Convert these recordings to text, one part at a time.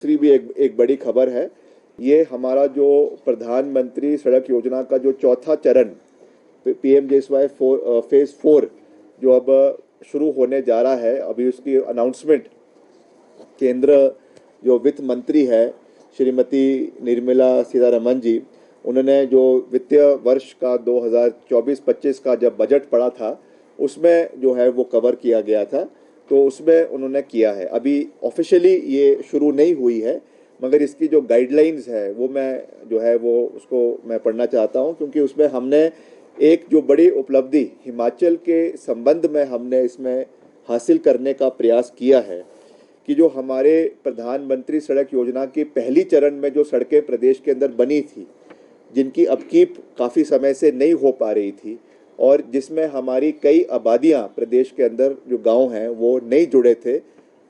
दूसरी भी एक बड़ी खबर है। ये हमारा जो प्रधानमंत्री सड़क योजना का जो चौथा चरण PMJSY फेज 4 जो अब शुरू होने जा रहा है, अभी उसकी अनाउंसमेंट केंद्र जो वित्त मंत्री है श्रीमती निर्मला सीतारमण जी, उन्होंने जो वित्तीय वर्ष का 2024-25 का जब बजट पड़ा था उसमें जो है वो कवर किया गया था, तो उसमें उन्होंने किया है। अभी ऑफिशियली ये शुरू नहीं हुई है, मगर इसकी जो गाइडलाइंस है वो मैं जो है वो उसको मैं पढ़ना चाहता हूँ, क्योंकि उसमें हमने एक जो बड़ी उपलब्धि हिमाचल के संबंध में हमने इसमें हासिल करने का प्रयास किया है कि जो हमारे प्रधानमंत्री सड़क योजना की पहली चरण में जो सड़कें प्रदेश के अंदर बनी थी, जिनकी अपकीप काफ़ी समय से नहीं हो पा रही थी और जिसमें हमारी कई आबादियां प्रदेश के अंदर जो गांव हैं वो नहीं जुड़े थे,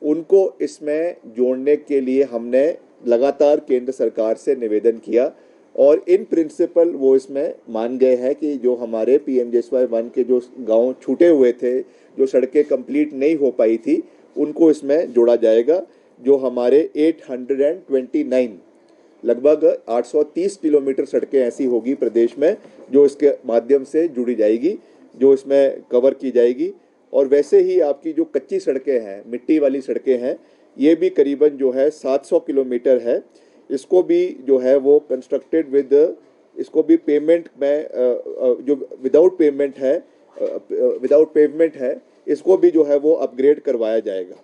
उनको इसमें जोड़ने के लिए हमने लगातार केंद्र सरकार से निवेदन किया और इन प्रिंसिपल वो इसमें मान गए हैं कि जो हमारे PMJSY 1 के जो गांव छूटे हुए थे, जो सड़कें कंप्लीट नहीं हो पाई थी, उनको इसमें जोड़ा जाएगा। जो हमारे 829 लगभग 830 किलोमीटर सड़कें ऐसी होगी प्रदेश में जो इसके माध्यम से जुड़ी जाएगी, जो इसमें कवर की जाएगी। और वैसे ही आपकी जो कच्ची सड़कें हैं, मिट्टी वाली सड़कें हैं, ये भी करीबन जो है 700 किलोमीटर है। इसको भी जो है वो कंस्ट्रक्टेड विद, इसको भी पेमेंट में जो विदाउट पेमेंट है इसको भी जो है वो अपग्रेड करवाया जाएगा।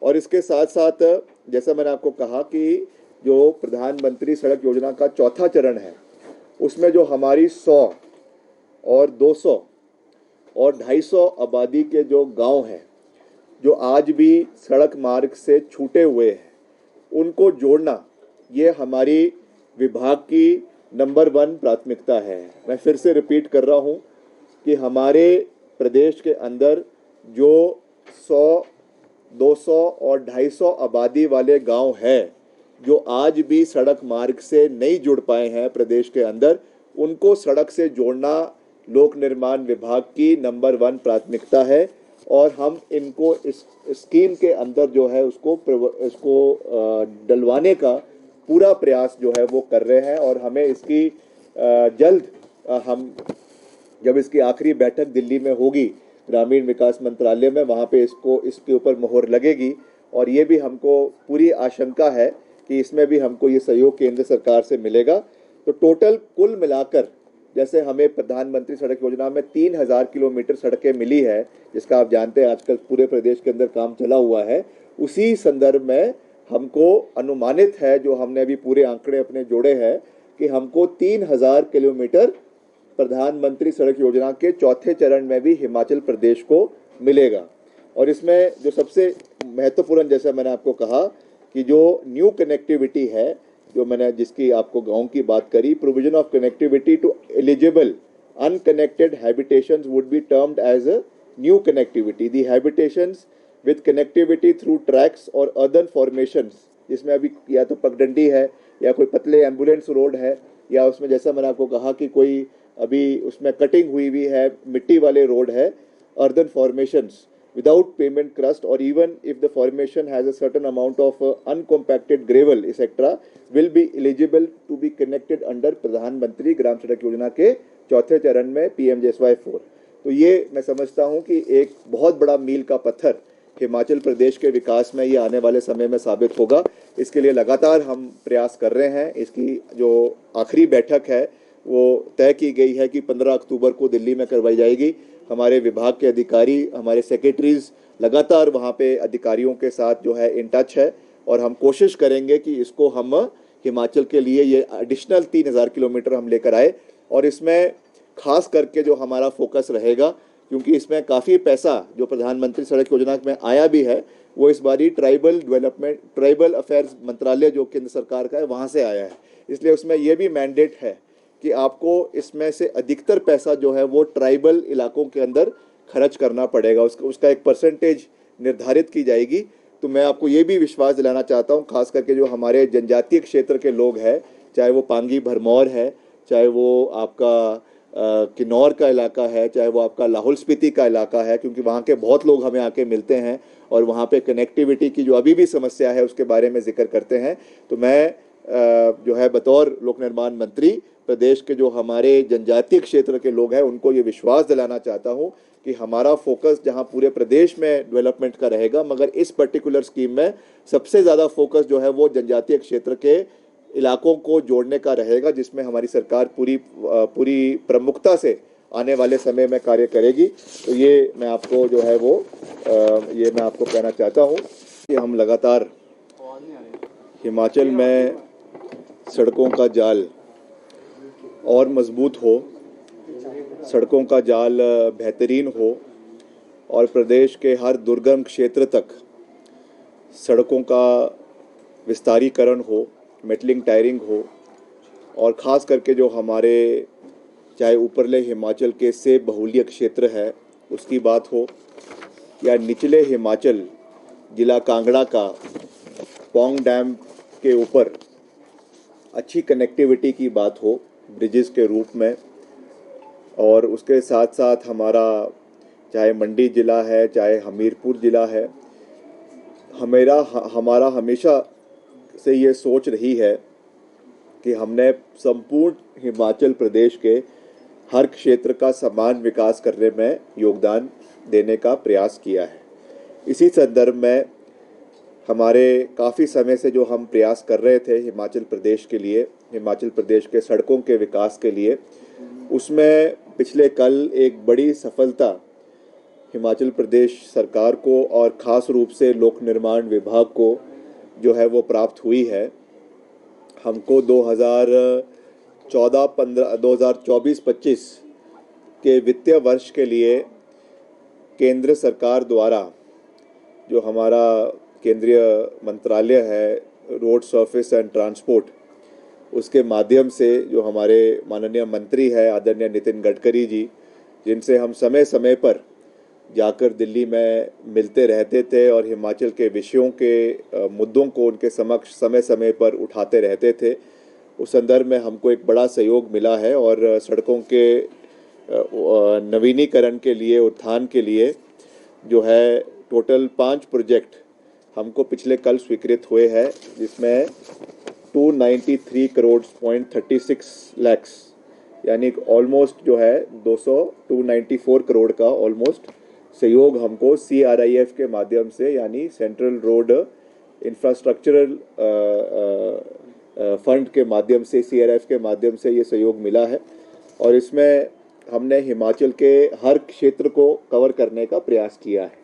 और इसके साथ साथ जैसा मैंने आपको कहा कि जो प्रधानमंत्री सड़क योजना का चौथा चरण है उसमें जो हमारी 100 और 200 और 250 आबादी के जो गांव हैं जो आज भी सड़क मार्ग से छूटे हुए हैं, उनको जोड़ना ये हमारी विभाग की नंबर 1 प्राथमिकता है। मैं फिर से रिपीट कर रहा हूँ कि हमारे प्रदेश के अंदर जो 100, 200 और 250 आबादी वाले गांव हैं जो आज भी सड़क मार्ग से नहीं जुड़ पाए हैं प्रदेश के अंदर, उनको सड़क से जोड़ना लोक निर्माण विभाग की नंबर 1 प्राथमिकता है। और हम इनको इस स्कीम के अंदर जो है इसको डलवाने का पूरा प्रयास जो है वो कर रहे हैं। और हमें इसकी जल्द हम जब इसकी आखिरी बैठक दिल्ली में होगी ग्रामीण विकास मंत्रालय में, वहाँ पे इसके ऊपर मोहर लगेगी। और ये भी हमको पूरी आशंका है कि इसमें भी हमको ये सहयोग केंद्र सरकार से मिलेगा। तो टोटल कुल मिलाकर जैसे हमें प्रधानमंत्री सड़क योजना में 3000 किलोमीटर सड़कें मिली है, जिसका आप जानते हैं आजकल पूरे प्रदेश के अंदर काम चला हुआ है, उसी संदर्भ में हमको अनुमानित है, जो हमने अभी पूरे आंकड़े अपने जोड़े हैं, कि हमको 3000 किलोमीटर प्रधानमंत्री सड़क योजना के चौथे चरण में भी हिमाचल प्रदेश को मिलेगा। और इसमें जो सबसे महत्वपूर्ण, जैसा मैंने आपको कहा कि जो न्यू कनेक्टिविटी है, जो मैंने जिसकी आपको गांव की बात करी, provision of connectivity to eligible unconnected habitations would be termed as a new connectivity. The habitations with connectivity through tracks और अर्बन फॉर्मेशंस, जिसमें अभी या तो पगडंडी है या कोई पतले एम्बुलेंस रोड है, या उसमें जैसा मैंने आपको कहा कि कोई अभी उसमें कटिंग हुई भी है, मिट्टी वाले रोड है, urban formations without pavement crust, or even if the formation has a certain amount of uncompacted gravel etc., will be eligible to be connected under प्रधानमंत्री ग्राम सड़क योजना के चौथे चरण में PMJSY 4। तो ये मैं समझता हूँ कि एक बहुत बड़ा मील का पत्थर हिमाचल प्रदेश के विकास में ये आने वाले समय में साबित होगा। इसके लिए लगातार हम प्रयास कर रहे हैं। इसकी जो आखिरी बैठक है वो तय की गई है कि 15 अक्टूबर को दिल्ली में करवाई जाएगी। हमारे विभाग के अधिकारी, हमारे सेक्रेटरीज लगातार वहाँ पे अधिकारियों के साथ जो है इन टच है, और हम कोशिश करेंगे कि इसको हम हिमाचल के लिए ये एडिशनल 3000 किलोमीटर हम लेकर आए। और इसमें खास करके जो हमारा फोकस रहेगा, क्योंकि इसमें काफ़ी पैसा जो प्रधानमंत्री सड़क योजना में आया भी है, वो इस बारी ट्राइबल अफेयर्स मंत्रालय जो केंद्र सरकार का है वहाँ से आया है। इसलिए उसमें ये भी मैंडेट है कि आपको इसमें से अधिकतर पैसा जो है वो ट्राइबल इलाकों के अंदर खर्च करना पड़ेगा, उसका एक परसेंटेज निर्धारित की जाएगी। तो मैं आपको ये भी विश्वास दिलाना चाहता हूँ, खास करके जो हमारे जनजातीय क्षेत्र के लोग हैं, चाहे वो पांगी भरमौर है, चाहे वो आपका किन्नौर का इलाका है, चाहे वो आपका लाहौल स्पीति का इलाका है, क्योंकि वहाँ के बहुत लोग हमें आके मिलते हैं और वहाँ पे कनेक्टिविटी की जो अभी भी समस्या है उसके बारे में जिक्र करते हैं। तो मैं जो है बतौर लोक निर्माण मंत्री प्रदेश के जो हमारे जनजातीय क्षेत्र के लोग हैं उनको ये विश्वास दिलाना चाहता हूँ कि हमारा फोकस जहाँ पूरे प्रदेश में डेवलपमेंट का रहेगा, मगर इस पर्टिकुलर स्कीम में सबसे ज़्यादा फोकस जो है वो जनजातीय क्षेत्र के इलाकों को जोड़ने का रहेगा, जिसमें हमारी सरकार पूरी प्रमुखता से आने वाले समय में कार्य करेगी। तो ये मैं आपको जो है वो ये मैं आपको कहना चाहता हूँ कि हम लगातार हिमाचल में सड़कों का जाल और मजबूत हो, सड़कों का जाल बेहतरीन हो और प्रदेश के हर दुर्गम क्षेत्र तक सड़कों का विस्तारीकरण हो, मेटलिंग टायरिंग हो, और ख़ास करके जो हमारे चाहे ऊपरले हिमाचल के सेब बहुल्य क्षेत्र है उसकी बात हो, या निचले हिमाचल जिला कांगड़ा का पौंग डैम के ऊपर अच्छी कनेक्टिविटी की बात हो ब्रिजेस के रूप में, और उसके साथ साथ हमारा चाहे मंडी ज़िला है, चाहे हमीरपुर ज़िला है, हमारा हमेशा से ये सोच रही है कि हमने संपूर्ण हिमाचल प्रदेश के हर क्षेत्र का समान विकास करने में योगदान देने का प्रयास किया है। इसी संदर्भ में हमारे काफ़ी समय से जो हम प्रयास कर रहे थे हिमाचल प्रदेश के लिए, हिमाचल प्रदेश के सड़कों के विकास के लिए, उसमें पिछले कल एक बड़ी सफलता हिमाचल प्रदेश सरकार को और ख़ास रूप से लोक निर्माण विभाग को जो है वो प्राप्त हुई है। हमको 2024-25 के वित्तीय वर्ष के लिए केंद्र सरकार द्वारा जो हमारा केंद्रीय मंत्रालय है रोड सर्फेस एंड ट्रांसपोर्ट, उसके माध्यम से जो हमारे माननीय मंत्री है आदरणीय नितिन गडकरी जी, जिनसे हम समय समय पर जाकर दिल्ली में मिलते रहते थे और हिमाचल के विषयों के मुद्दों को उनके समक्ष समय समय पर उठाते रहते थे, उस संदर्भ में हमको एक बड़ा सहयोग मिला है और सड़कों के नवीनीकरण के लिए, उत्थान के लिए जो है टोटल 5 प्रोजेक्ट हमको पिछले कल स्वीकृत हुए हैं, जिसमें 293 करोड़ 36 लैक्स यानी ऑलमोस्ट जो है 294 करोड़ का ऑलमोस्ट सहयोग हमको CRIF के माध्यम से यानी सेंट्रल रोड इंफ्रास्ट्रक्चरल फंड के माध्यम से, CRIF के माध्यम से ये सहयोग मिला है। और इसमें हमने हिमाचल के हर क्षेत्र को कवर करने का प्रयास किया है।